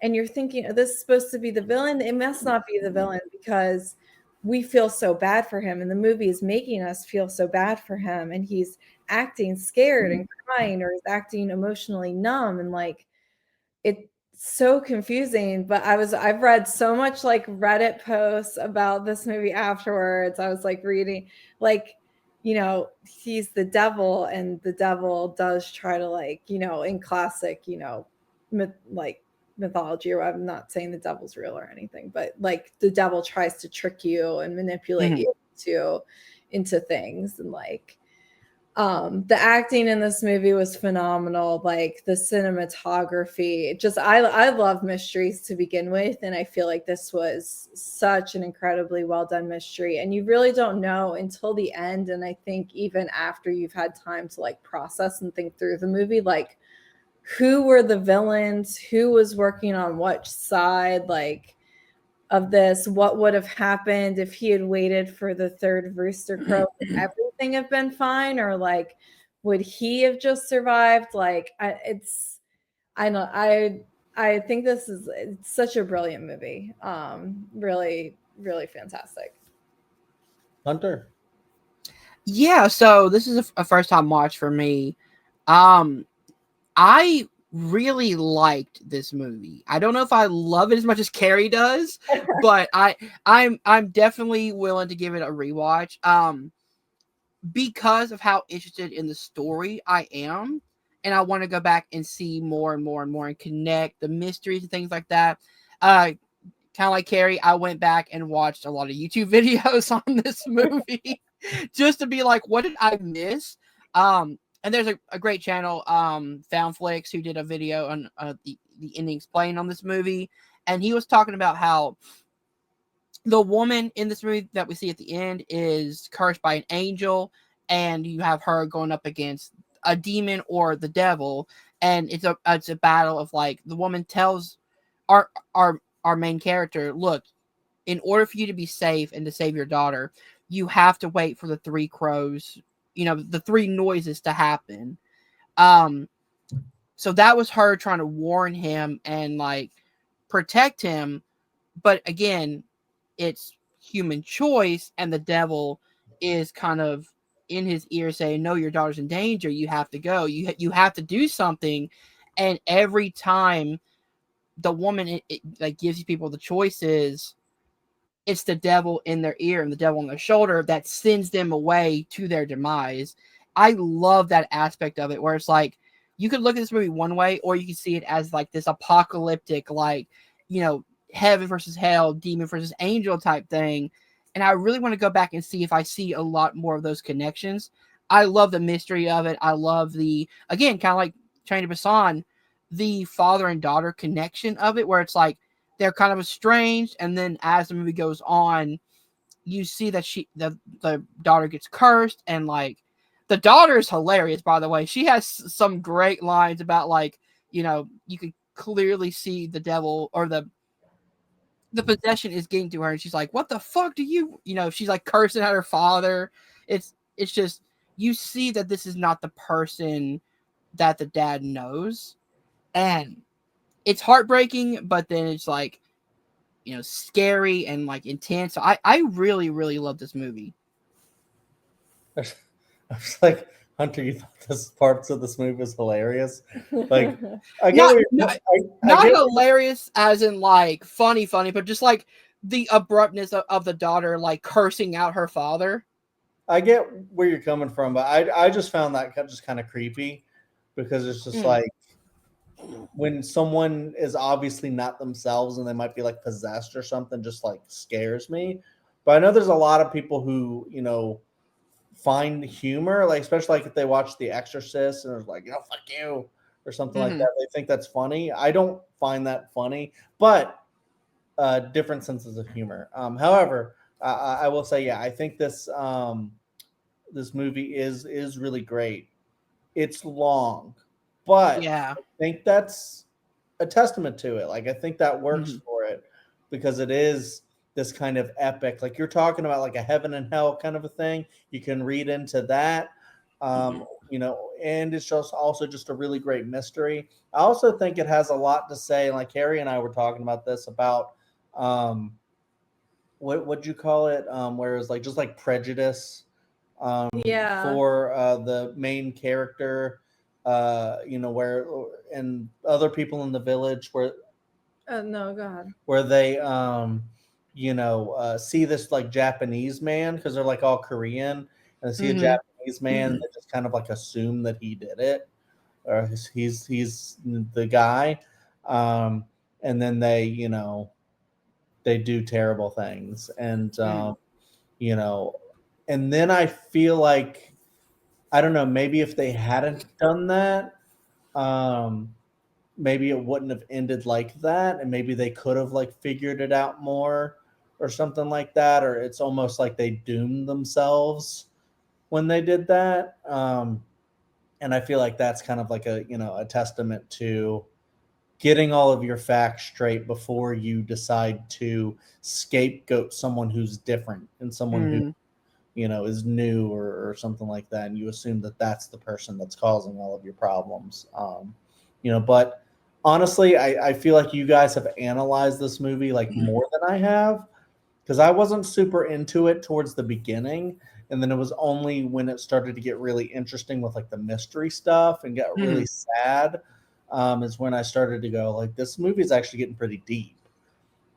and you're thinking, oh, this is supposed to be the villain. It must not be the villain because we feel so bad for him, and the movie is making us feel so bad for him, and he's acting scared and crying, or he's acting emotionally numb, and like it so confusing. But I've read so much like Reddit posts about this movie afterwards. I was like reading like, you know, he's the devil, and the devil does try to, like, you know, in classic, you know, like mythology, or I'm not saying the devil's real or anything, but like the devil tries to trick you and manipulate Mhm. you into things. And like the acting in this movie was phenomenal, like the cinematography. Just I love mysteries to begin with, and I feel like this was such an incredibly well done mystery, and you really don't know until the end. And I think even after you've had time to like process and think through the movie, like who were the villains, who was working on which side, like of this, what would have happened if he had waited for the third rooster crow, would everything have been fine, or like would he have just survived? Like I know I think this is, it's such a brilliant movie. Really, really fantastic. Hunter. Yeah, so this is a first time watch for me. Um, I really liked this movie. I don't know if I love it as much as Carrie does, but I'm definitely willing to give it a rewatch. Because of how interested in the story I am, and I want to go back and see more and more and more and connect the mysteries and things like that. Kind of like Carrie, I went back and watched a lot of YouTube videos on this movie just to be like, what did I miss? And there's a great channel, Foundflix, who did a video on the ending explained on this movie, and he was talking about how the woman in this movie that we see at the end is cursed by an angel, and you have her going up against a demon or the devil, and it's a battle of like the woman tells our our main character, look, in order for you to be safe and to save your daughter, you have to wait for the three crows, the three noises to happen. Um, so that was her trying to warn him and like protect him. But again, it's human choice, and the devil is kind of in his ear saying, no, your daughter's in danger, you have to go, you have to do something. And every time the woman it like gives people the choices, it's the devil in their ear and the devil on their shoulder that sends them away to their demise. I love that aspect of it, where it's like you could look at this movie one way, or you can see it as like this apocalyptic, like, heaven versus hell, demon versus angel type thing. And I really want to go back and see if I see a lot more of those connections. I love the mystery of it. I love the, again, kind of like Train to Busan, the father and daughter connection of it, where it's like they're kind of estranged, and then as the movie goes on, you see that the daughter gets cursed, and like the daughter is hilarious, by the way. She has some great lines about like, you can clearly see the devil, or the possession is getting to her, and she's like, what the fuck do she's like cursing at her father. It's just, you see that this is not the person that the dad knows, and it's heartbreaking, but then it's like, scary and like intense. So I really, really love this movie. I was like, Hunter, you thought this parts of this movie was hilarious? Like, I get Not what not, I not get. hilarious as in like funny, but just like the abruptness of the daughter like cursing out her father. I get where you're coming from, but I just found that just kind of creepy, because it's just Mm. like when someone is obviously not themselves and they might be like possessed or something, just like scares me. But I know there's a lot of people who, find humor, like especially like if they watch The Exorcist and it's like, fuck you or something like Mm-hmm. that. They think that's funny. I don't find that funny, but different senses of humor. However, I will say, yeah, I think this movie is really great. It's long, but Yeah. I think that's a testament to it. Like I think that works Mm-hmm. for it, because it is this kind of epic. Like you're talking about like a heaven and hell kind of a thing. You can read into that. Mm-hmm. And it's just also just a really great mystery. I also think it has a lot to say. Like Harry and I were talking about this about um, what would you call it? Where it's like just like prejudice Yeah. for the main character. where and other people in the village No, God. where they see this like Japanese man because they're like all Korean, and they see a Mhm. Japanese man, they just kind of like assume that he did it, or he's the guy, um, and then they do terrible things, and Mm. you know, and then I feel like I don't know, maybe if they hadn't done that, um, maybe it wouldn't have ended like that, and maybe they could have like figured it out more or something like that, or it's almost like they doomed themselves when they did that. And I feel like that's kind of like a testament to getting all of your facts straight before you decide to scapegoat someone who's different and someone who Mm. is new or something like that, and you assume that that's the person that's causing all of your problems. But honestly, I feel like you guys have analyzed this movie like more than I have, because I wasn't super into it towards the beginning, and then it was only when it started to get really interesting with like the mystery stuff and get really Mhm. sad, is when I started to go like, this movie is actually getting pretty deep,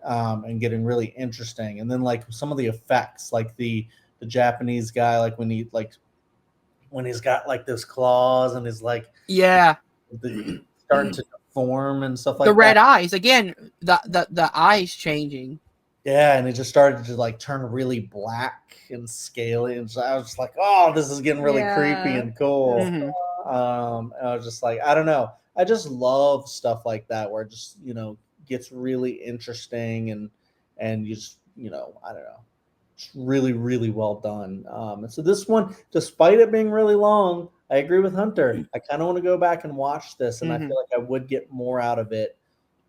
and getting really interesting. And then like some of the effects, like the Japanese guy, like when he's got like those claws and is like Yeah. starting to deform and stuff The like red that. eyes again. The eyes changing. Yeah, and it just started to like turn really black and scaly, and so I was just like, oh, this is getting really creepy Yeah. and cool. Mhm. And I was just like, I don't know, I just love stuff like that where it just gets really interesting, and you just I don't know, it's really really well done. And so this one, despite it being really long, I agree with Hunter. I kind of want to go back and watch this, and I Mhm. feel like I would get more out of it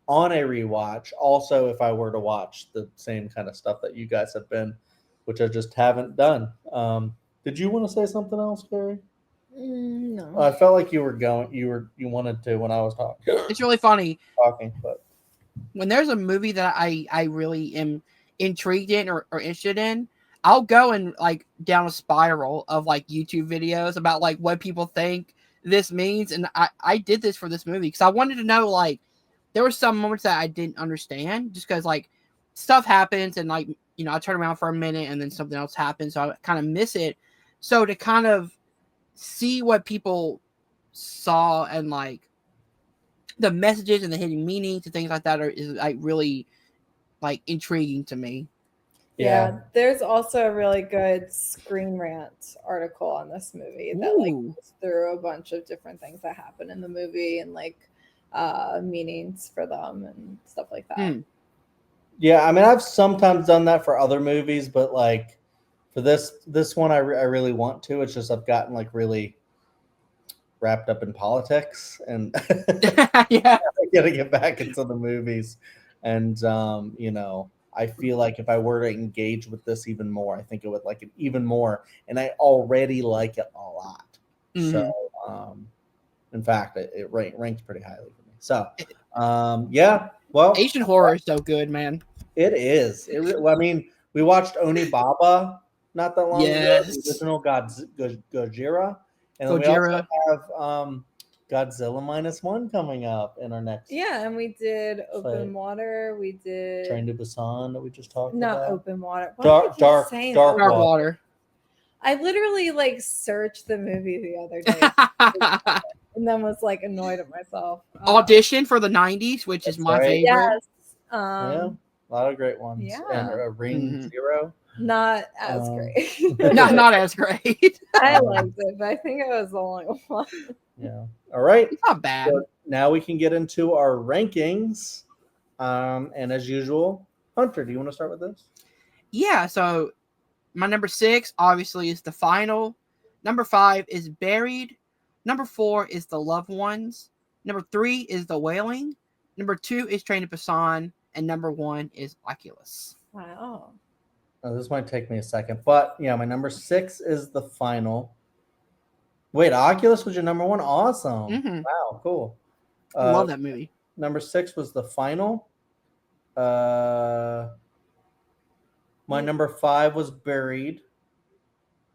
on a rewatch. Also, if I were to watch the same kind of stuff that you guys have been, which I just haven't done. Did you want to say something else, Gary? No. I felt like you wanted to when I was It's really funny talking, but when there's a movie that I really am intrigued in or interested in. I'll go and like down a spiral of like YouTube videos about like what people think this means, and I did this for this movie because I wanted to know, like, there were some moments that I didn't understand just because like stuff happens and like I turn around for a minute and then something else happens, so I kind of miss it. So to kind of see what people saw and like the messages and the hidden meanings and things like that is like really like intriguing to me. yeah, Yeah, there's also a really good Screen Rant article on this movie that like Ooh. goes through a bunch of different things that happen in the movie and like meanings for them and stuff like that. Hmm. yeah. I mean, I've sometimes done that for other movies, but like for this one, I really want to. It's just I've gotten like really wrapped up in politics, and Yeah. I gotta get back into the movies. And I feel like if I were to engage with this even more, I think it would like it even more. And I already like it a lot. So Hmm. um, in fact, it ranks pretty highly for me. So yeah, well, Asian horror is so good, man. it is. Well, I mean, we watched Onibaba not that long ago, the Yes. original Gojira, and then we also Gojira. have Godzilla -1 coming up in our next Yeah, and we did fight. Open Water. We Train did to Busan that we just talked not about. Open Water. Why do I keep saying Dark Dark Open? Water. Water. I literally like searched the movie the other day and then was like annoyed at myself. Audition for the 90s, which is That's my right. favorite. Yes. Yeah, a lot of great ones. And Yeah. Ring Hmm. Zero. Not as Um, great. Not as great. I um, liked it, but I think it was the only one. yeah. All right. It's not bad. So now we can get into our rankings. And as usual, Hunter, do you want to start with this? Yeah, so my number 6 obviously is The Final. Number 5 is Buried. Number 4 is The Loved Ones. Number 3 is The Wailing. Number 2 is Train to Busan. And number 1 is Oculus. Wow. Oh, this might take me a second, but yeah, my number 6 is The Final. Wait, Oculus was your number 1? Awesome. Mm-hmm. Wow, cool. Love that movie. Number 6 was The Final. Uh, my number 5 was Buried.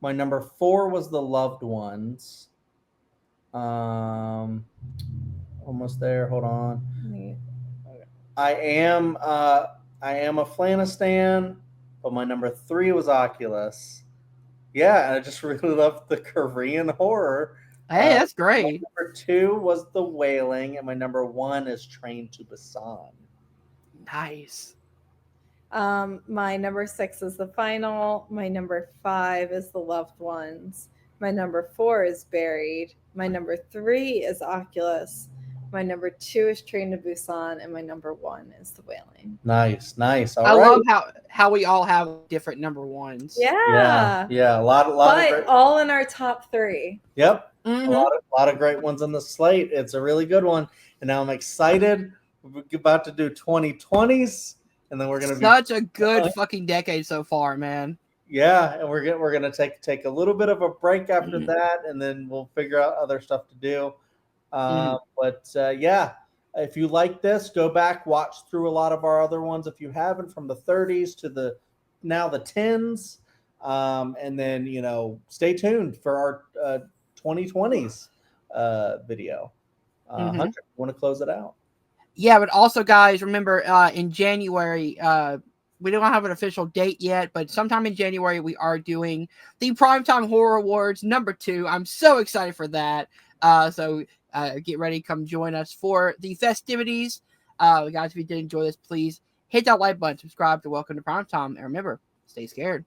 My number 4 was The Loved Ones. Almost there. Hold on. Me- I am a Flanistan, but my number 3 was Oculus. Yeah, and I just really loved the Korean horror. Hey, that's My great. number 2 was the Wailing, and my number 1 is Train to Busan. Nice. My number 6 is The Final. My number 5 is The Loved Ones. My number 4 is Buried. My number 3 is Oculus. My number 2 is Train to Busan, and my number 1 is The Wailing. Nice. All I right. love how we all have different number ones. Yeah. Yeah. A lot But of great. all in our top 3. Yep. Mhm. A lot of great ones on the slate. It's a really good one, and now I'm excited. We're about to do 2020's, and then we're gonna be Such a good fucking decade so far, man. yeah, and we're gonna take a little bit of a break after that, and then we'll figure out other stuff to do. But yeah, if you like this, go back, watch through a lot of our other ones if you haven't, from the 30s to the 10s, and then stay tuned for our 2020's video. Hunter, you want to close it out? Yeah, but also, guys, remember in January, we don't have an official date yet, but sometime in January we are doing the Primetime Horror Awards #2. I'm so excited for that. So get ready, come join us for the festivities. Guys, if you did enjoy this, please hit that like button, subscribe to Welcome to Primetime, and remember, stay scared.